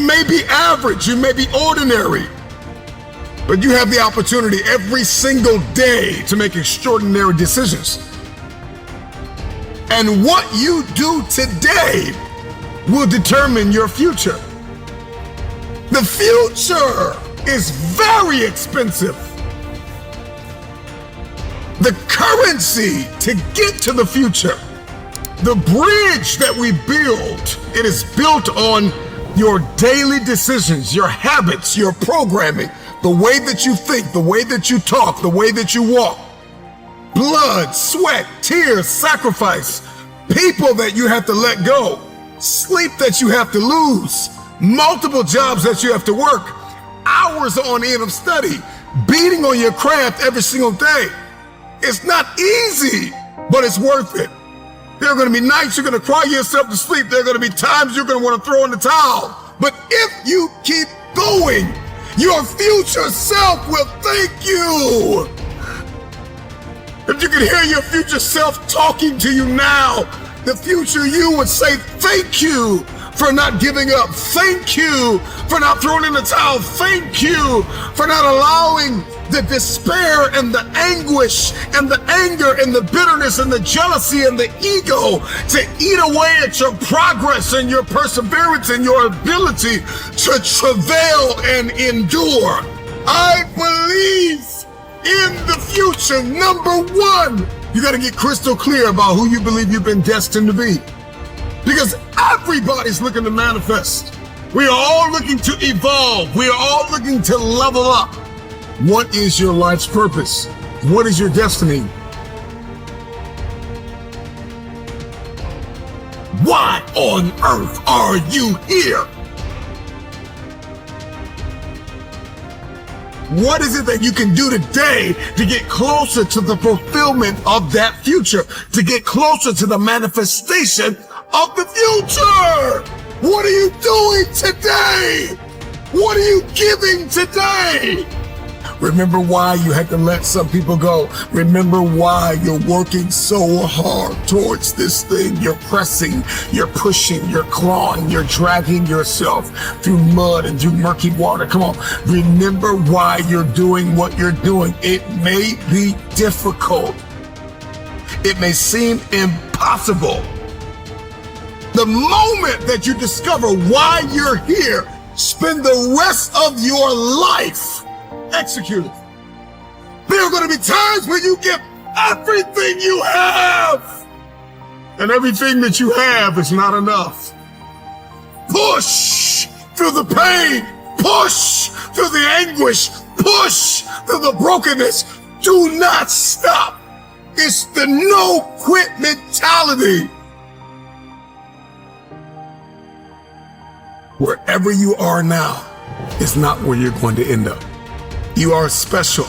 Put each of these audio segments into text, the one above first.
may be average, you may be ordinary, but you have the opportunity every single day to make extraordinary decisions. And what you do today will determine your future. The future is very expensive. The currency to get to the future, the bridge that we build, it is built on your daily decisions, your habits, your programming, the way that you think, the way that you talk, the way that you walk. Blood, sweat, tears, sacrifice, people that you have to let go, sleep that you have to lose, multiple jobs that you have to work, hours on end of study, beating on your craft every single day. It's not easy, but it's worth it. There are going to be nights you're going to cry yourself to sleep. There are going to be times you're going to want to throw in the towel. But if you keep going, your future self will thank you. If you could hear your future self talking to you now, the future you would say, thank you for not giving up. Thank you for not throwing in the towel. Thank you for not allowing the despair and the anguish and the anger and the bitterness and the jealousy and the ego to eat away at your progress and your perseverance and your ability to travail and endure. I believe in the future. Number one, you got to get crystal clear about who you believe you've been destined to be. Because everybody's looking to manifest. We are all looking to evolve. We are all looking to level up. What is your life's purpose? What is your destiny? Why on earth are you here? What is it that you can do today to get closer to the fulfillment of that future, to get closer to the manifestation of the future? What are you doing today? What are you giving today? Remember why you had to let some people go. Remember why you're working so hard towards this thing. You're pressing, you're pushing, you're clawing, you're dragging yourself through mud and through murky water. Come on. Remember why you're doing what you're doing. It may be difficult. It may seem impossible. The moment that you discover why you're here, spend the rest of your life executing. There are going to be times when you give everything you have, and everything that you have is not enough. Push through the pain, push through the anguish, push through the brokenness. Do not stop. It's the no quit mentality. Wherever you are now is not where you're going to end up. You are special,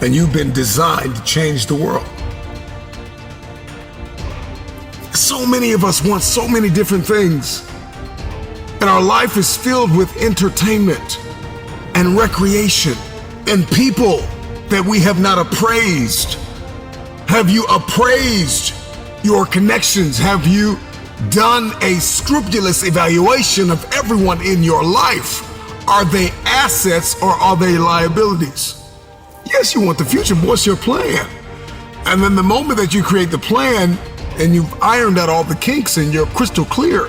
and you've been designed to change the world. So many of us want so many different things, and our life is filled with entertainment and recreation and people that we have not appraised. Have you appraised your connections? Have you done a scrupulous evaluation of everyone in your life? Are they assets or are they liabilities? Yes, you want the future, but what's your plan? And then the moment that you create the plan and you've ironed out all the kinks and you're crystal clear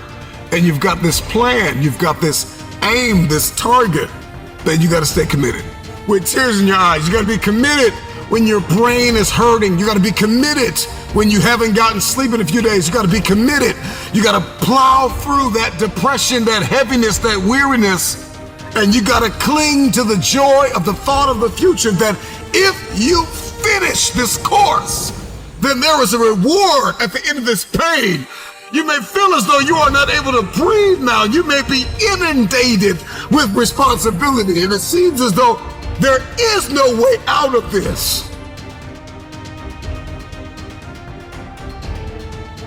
and you've got this plan, you've got this aim, this target, then you got to stay committed. With tears in your eyes, you got to be committed when your brain is hurting. You got to be committed when you haven't gotten sleep in a few days. You got to be committed. You got to plow through that depression, that heaviness, that weariness. And you got to cling to the joy of the thought of the future that if you finish this course, then there is a reward at the end of this pain. You may feel as though you are not able to breathe now. You may be inundated with responsibility, and it seems as though there is no way out of this.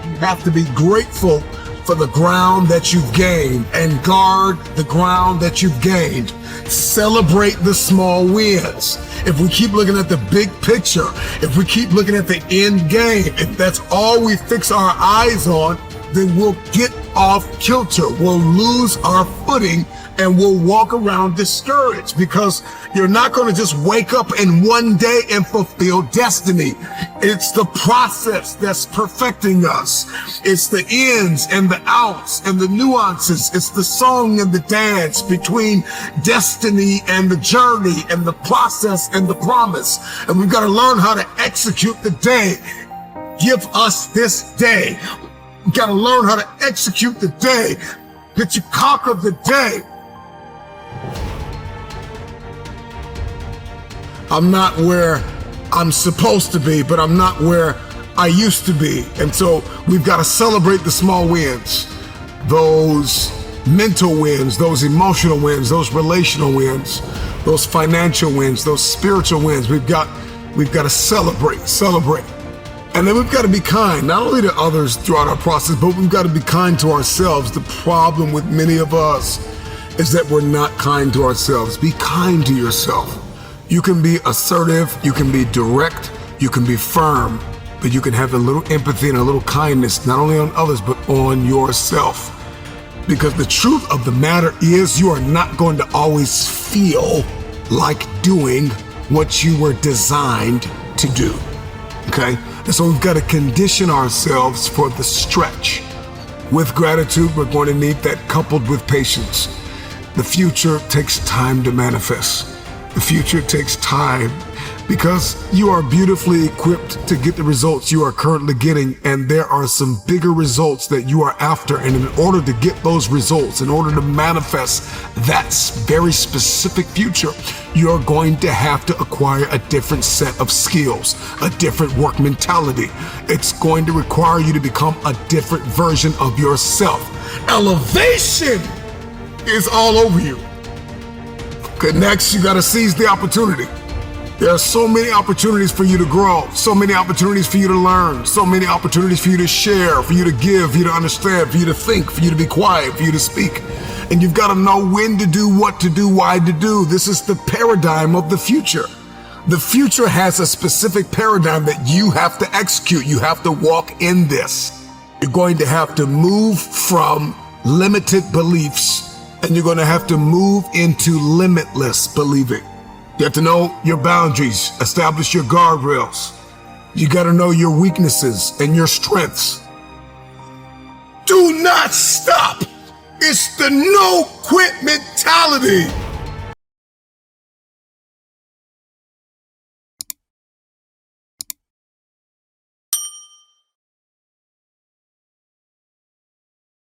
You have to be grateful for the ground that you've gained and guard the ground that you've gained. Celebrate the small wins. If we keep looking at the big picture, if we keep looking at the end game, if that's all we fix our eyes on, then we'll get off kilter. We'll lose our footing and will walk around discouraged because you're not going to just wake up in one day and fulfill destiny. It's the process that's perfecting us. It's the ins and the outs and the nuances. It's the song and the dance between destiny and the journey and the process and the promise. And we've got to learn how to execute the day. Give us this day. We've got to learn how to execute the day, that you conquer the day. I'm not where I'm supposed to be, but I'm not where I used to be. And so we've got to celebrate the small wins, those mental wins, those emotional wins, those relational wins, those financial wins, those spiritual wins. We've got to celebrate. And then we've got to be kind, not only to others throughout our process, but we've got to be kind to ourselves. The problem with many of us is that we're not kind to ourselves. Be kind to yourself. You can be assertive, you can be direct, you can be firm, but you can have a little empathy and a little kindness, not only on others, but on yourself. Because the truth of the matter is you are not going to always feel like doing what you were designed to do, okay? And so we've got to condition ourselves for the stretch. With gratitude, we're going to need that coupled with patience. The future takes time to manifest. The future takes time because you are beautifully equipped to get the results you are currently getting, and there are some bigger results that you are after. And in order to get those results, in order to manifest that very specific future, you're going to have to acquire a different set of skills, a different work mentality. It's going to require you to become a different version of yourself. Elevation is all over you. Okay, next, you got to seize the opportunity. There are so many opportunities for you to grow, so many opportunities for you to learn, so many opportunities for you to share, for you to give, for you to understand, for you to think, for you to be quiet, for you to speak. And you've got to know when to do, what to do, why to do. This is the paradigm of the future. The future has a specific paradigm that you have to execute. You have to walk in this. You're going to have to move from limited beliefs, and you're going to have to move into limitless believing. You have to know your boundaries, establish your guardrails. You got to know your weaknesses and your strengths. Do not stop. It's the no quit mentality.